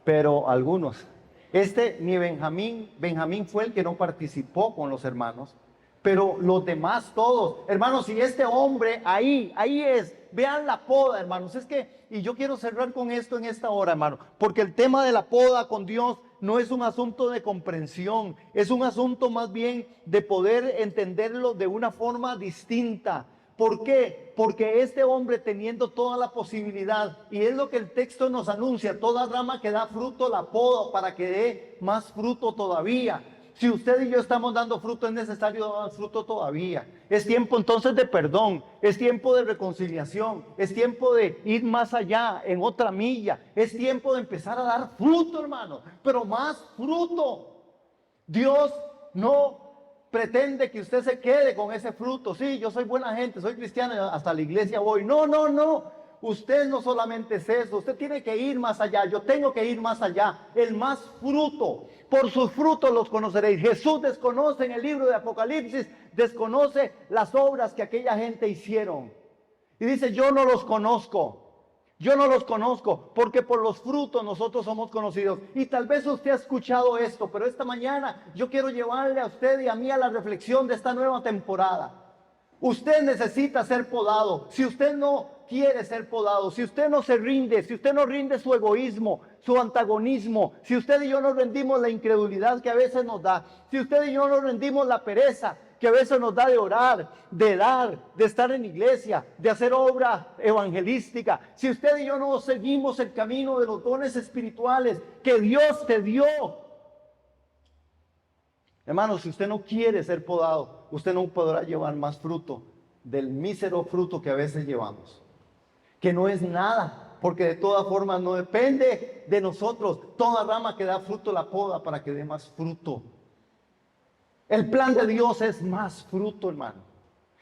pero algunos. Ni Benjamín fue el que no participó con los hermanos, pero los demás todos. Hermanos, y este hombre ahí es, vean la poda, hermanos. Y yo quiero cerrar con esto en esta hora, hermano, porque el tema de la poda con Dios no es un asunto de comprensión, es un asunto más bien de poder entenderlo de una forma distinta. ¿Por qué? Porque este hombre, teniendo toda la posibilidad, y es lo que el texto nos anuncia: toda rama que da fruto la poda para que dé más fruto todavía. Si usted y yo estamos dando fruto, es necesario dar fruto todavía. Es tiempo entonces de perdón, es tiempo de reconciliación, es tiempo de ir más allá, en otra milla. Es tiempo de empezar a dar fruto, hermano, pero más fruto. Dios no pretende que usted se quede con ese fruto. Sí, yo soy buena gente, soy cristiano, hasta la iglesia voy. No, no, no. Usted no solamente es eso, usted tiene que ir más allá. Yo tengo que ir más allá. El más fruto. Por sus frutos los conoceréis. Jesús desconoce en el libro de Apocalipsis, desconoce las obras que aquella gente hicieron. Y dice: yo no los conozco. Yo no los conozco, porque por los frutos nosotros somos conocidos. Y tal vez usted ha escuchado esto, pero esta mañana yo quiero llevarle a usted y a mí a la reflexión de esta nueva temporada. Usted necesita ser podado. Si usted no quiere ser podado, si usted no se rinde, si usted no rinde su egoísmo, su antagonismo, si usted y yo no rendimos la incredulidad que a veces nos da, si usted y yo no rendimos la pereza que a veces nos da de orar, de dar, de estar en iglesia, de hacer obra evangelística, si usted y yo no seguimos el camino de los dones espirituales que Dios te dio, hermano, si usted no quiere ser podado, usted no podrá llevar más fruto del mísero fruto que a veces llevamos, que no es nada, porque de todas formas no depende de nosotros. Toda rama que da fruto la poda para que dé más fruto. El plan de Dios es más fruto, hermano.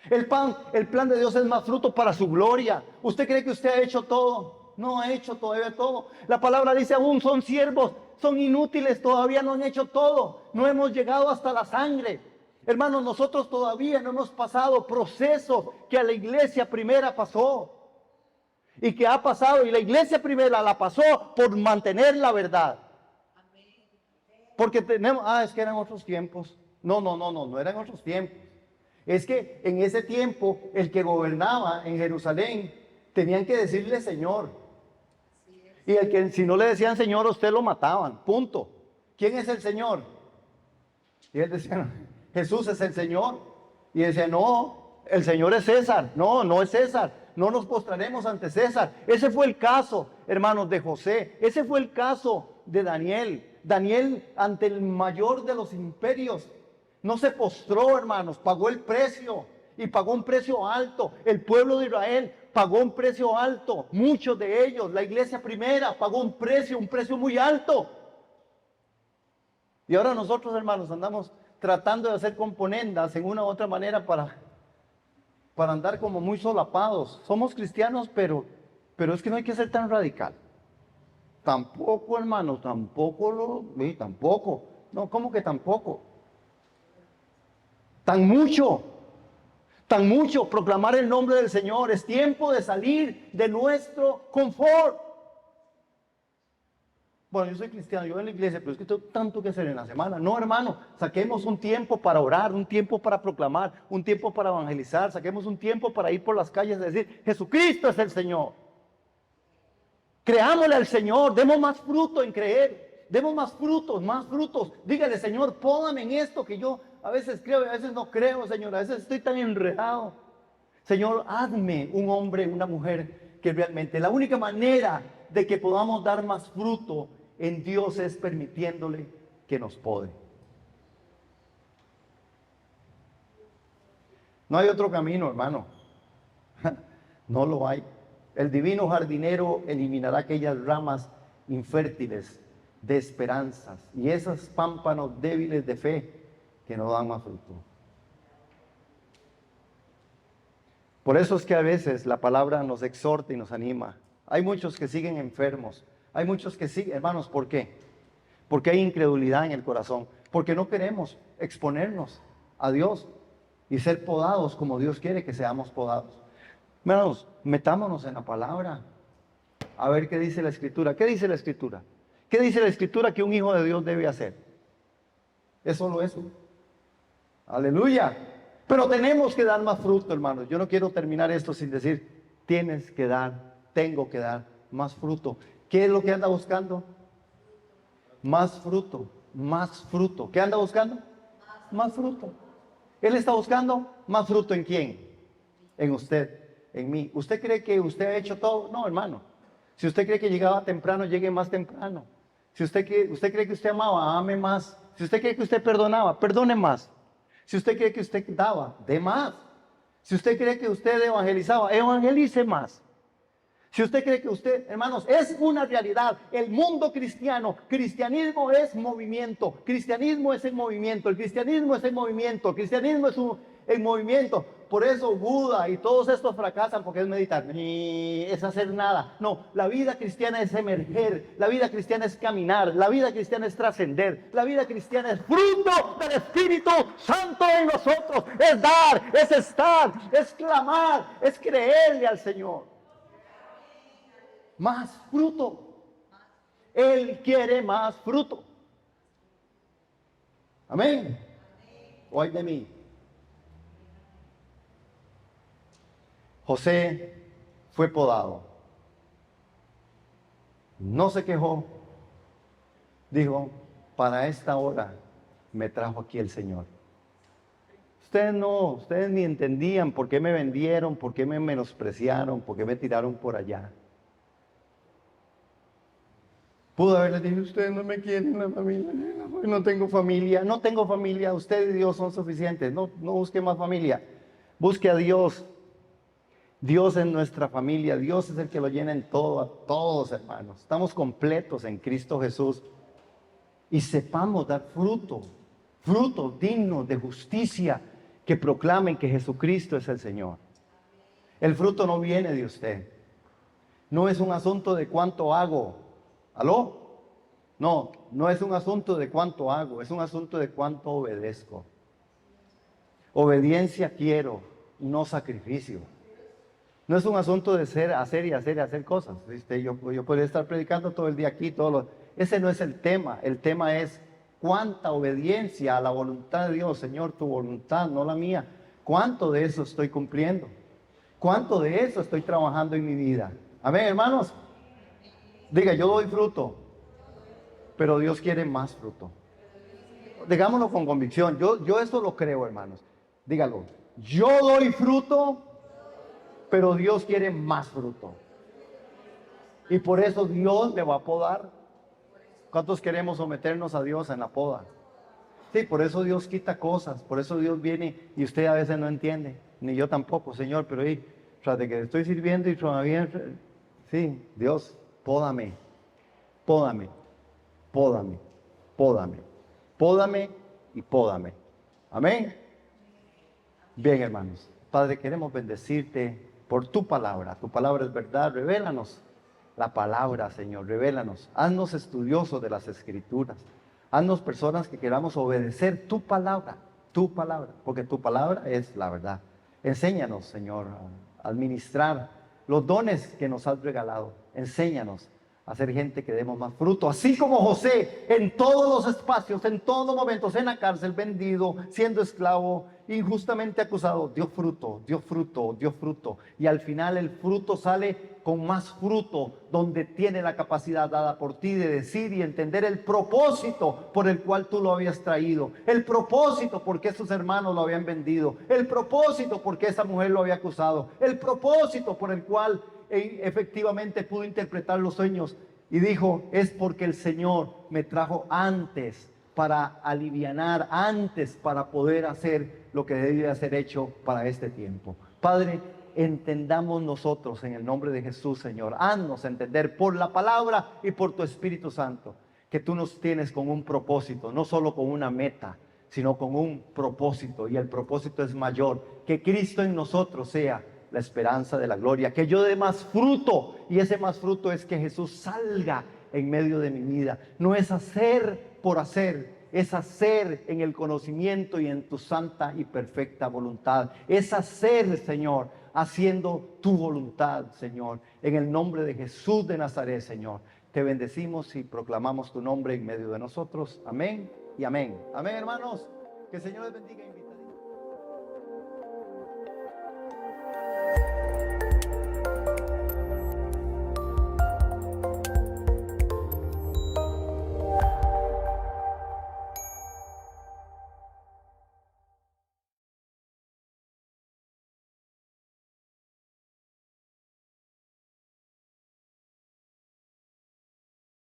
El plan de Dios es más fruto para su gloria. ¿Usted cree que usted ha hecho todo? No ha hecho todavía todo. La palabra dice: aún son siervos, son inútiles, todavía no han hecho todo. No hemos llegado hasta la sangre. Hermanos, nosotros todavía no hemos pasado procesos que a la iglesia primera pasó. Y que ha pasado, y la iglesia primera la pasó por mantener la verdad. Porque tenemos, es que eran otros tiempos. No eran otros tiempos. Es que en ese tiempo el que gobernaba en Jerusalén tenían que decirle Señor. Y el que si no le decían Señor, a usted lo mataban. Punto. ¿Quién es el Señor? Y él decía: Jesús es el Señor. Y decía: no, el Señor es César. No, no es César. No nos postraremos ante César. Ese fue el caso, hermanos, de José. Ese fue el caso de Daniel. Daniel, ante el mayor de los imperios, no se postró, hermanos, pagó el precio, y pagó un precio alto. El pueblo de Israel pagó un precio alto, muchos de ellos. La iglesia primera pagó un precio muy alto. Y ahora nosotros, hermanos, andamos tratando de hacer componendas en una u otra manera para andar como muy solapados. Somos cristianos, pero es que no hay que ser tan radical. Tampoco, hermanos, tampoco. No, ¿cómo que tampoco? Tan mucho proclamar el nombre del Señor. Es tiempo de salir de nuestro confort. Bueno, yo soy cristiano, yo voy a la iglesia, pero es que tengo tanto que hacer en la semana. No, hermano, saquemos un tiempo para orar, un tiempo para proclamar, un tiempo para evangelizar, saquemos un tiempo para ir por las calles y decir, Jesucristo es el Señor. Creámosle al Señor, demos más fruto en creer, demos más frutos. Dígale, Señor, pódame en esto que yo a veces creo y a veces no creo, Señor, a veces estoy tan enredado. Señor, hazme un hombre, una mujer que realmente, la única manera de que podamos dar más fruto en Dios es permitiéndole que nos pode. No hay otro camino, hermano. No lo hay. El divino jardinero eliminará aquellas ramas infértiles de esperanzas y esos pámpanos débiles de fe que no dan más fruto. Por eso es que a veces la palabra nos exhorta y nos anima. Hay muchos que siguen enfermos. Hay muchos que siguen, hermanos, ¿por qué? Porque hay incredulidad en el corazón. Porque no queremos exponernos a Dios y ser podados como Dios quiere que seamos podados. Hermanos, metámonos en la palabra. A ver qué dice la Escritura. ¿Qué dice la Escritura? ¿Qué dice la Escritura que un hijo de Dios debe hacer? Es solo eso. Aleluya. Pero tenemos que dar más fruto, hermanos. Yo no quiero terminar esto sin decir, tienes que dar, tengo que dar más fruto. ¿Qué es lo que anda buscando? Más fruto, más fruto. ¿Qué anda buscando? Más fruto. Él está buscando más fruto ¿en quién? En usted, en mí. ¿Usted cree que usted ha hecho todo? No, hermano. Si usted cree que llegaba temprano, llegue más temprano. Si usted cree que usted amaba, ame más. Si usted cree que usted perdonaba, perdone más. Si usted cree que usted daba, dé más. Si usted cree que usted evangelizaba, evangelice más. Si usted cree que usted, hermanos, es una realidad. El mundo cristiano, cristianismo es movimiento. Cristianismo es el movimiento. El cristianismo es el movimiento. El cristianismo es el movimiento. Por eso Buda y todos estos fracasan porque es meditar. Ni es hacer nada. No, la vida cristiana es emerger. La vida cristiana es caminar. La vida cristiana es trascender. La vida cristiana es fruto del Espíritu Santo en nosotros. Es dar, es estar, es clamar, es creerle al Señor. Más fruto. Él quiere más fruto. Amén. Oye de mí. José fue podado. No se quejó. Dijo, para esta hora me trajo aquí el Señor. Ustedes ni entendían por qué me vendieron, por qué me menospreciaron, por qué me tiraron por allá. Pudo haberles dicho, ustedes no me quieren la familia, no tengo familia, usted y Dios son suficientes, no busque más familia, busque a Dios. Dios es nuestra familia, Dios es el que lo llena en todo, a todos, hermanos. Estamos completos en Cristo Jesús y sepamos dar fruto digno de justicia que proclamen que Jesucristo es el Señor. El fruto no viene de usted, no es un asunto de cuánto hago. ¿Aló? No es un asunto de cuánto hago, es un asunto de cuánto obedezco. Obediencia quiero, no sacrificio. No es un asunto de hacer cosas. ¿Viste? Yo podría estar predicando todo el día aquí, ese no es el tema. El tema es cuánta obediencia a la voluntad de Dios. Señor, tu voluntad, no la mía. ¿Cuánto de eso estoy cumpliendo? ¿Cuánto de eso estoy trabajando en mi vida? Amén, hermanos. Diga, yo doy fruto, pero Dios quiere más fruto. Digámoslo con convicción. Yo esto lo creo, hermanos. Dígalo. Yo doy fruto, pero Dios quiere más fruto. Y por eso Dios le va a podar. ¿Cuántos queremos someternos a Dios en la poda? Sí, por eso Dios quita cosas. Por eso Dios viene y usted a veces no entiende. Ni yo tampoco, Señor. Pero tras de que estoy sirviendo y todavía... Sí, Dios... Pódame y pódame. Amén. Bien, hermanos. Padre, queremos bendecirte por tu palabra. Tu palabra es verdad. Revélanos la palabra, Señor. Revélanos. Haznos estudiosos de las Escrituras. Haznos personas que queramos obedecer tu palabra, porque tu palabra es la verdad. Enséñanos, Señor, a administrar los dones que nos has regalado. Enséñanos a ser gente que demos más fruto, así como José en todos los espacios, en todos momentos, en la cárcel, vendido, siendo esclavo, injustamente acusado, dio fruto, dio fruto, dio fruto, y al final el fruto sale con más fruto, donde tiene la capacidad dada por ti de decir y entender el propósito por el cual tú lo habías traído, el propósito por qué sus hermanos lo habían vendido, el propósito por qué esa mujer lo había acusado, el propósito por el cual efectivamente pudo interpretar los sueños y dijo: es porque el Señor me trajo antes para alivianar, antes para poder hacer lo que debía ser hecho para este tiempo. Padre, entendamos nosotros en el nombre de Jesús, Señor. Haznos entender por la palabra y por tu Espíritu Santo que tú nos tienes con un propósito, no solo con una meta, sino con un propósito, y el propósito es mayor, que Cristo en nosotros sea la esperanza de la gloria, que yo dé más fruto, y ese más fruto es que Jesús salga en medio de mi vida. No es hacer por hacer, es hacer en el conocimiento y en tu santa y perfecta voluntad. Es hacer, Señor, haciendo tu voluntad, Señor. En el nombre de Jesús de Nazaret, Señor, te bendecimos y proclamamos tu nombre en medio de nosotros. Amén y amén. Amén, hermanos. Que el Señor les bendiga.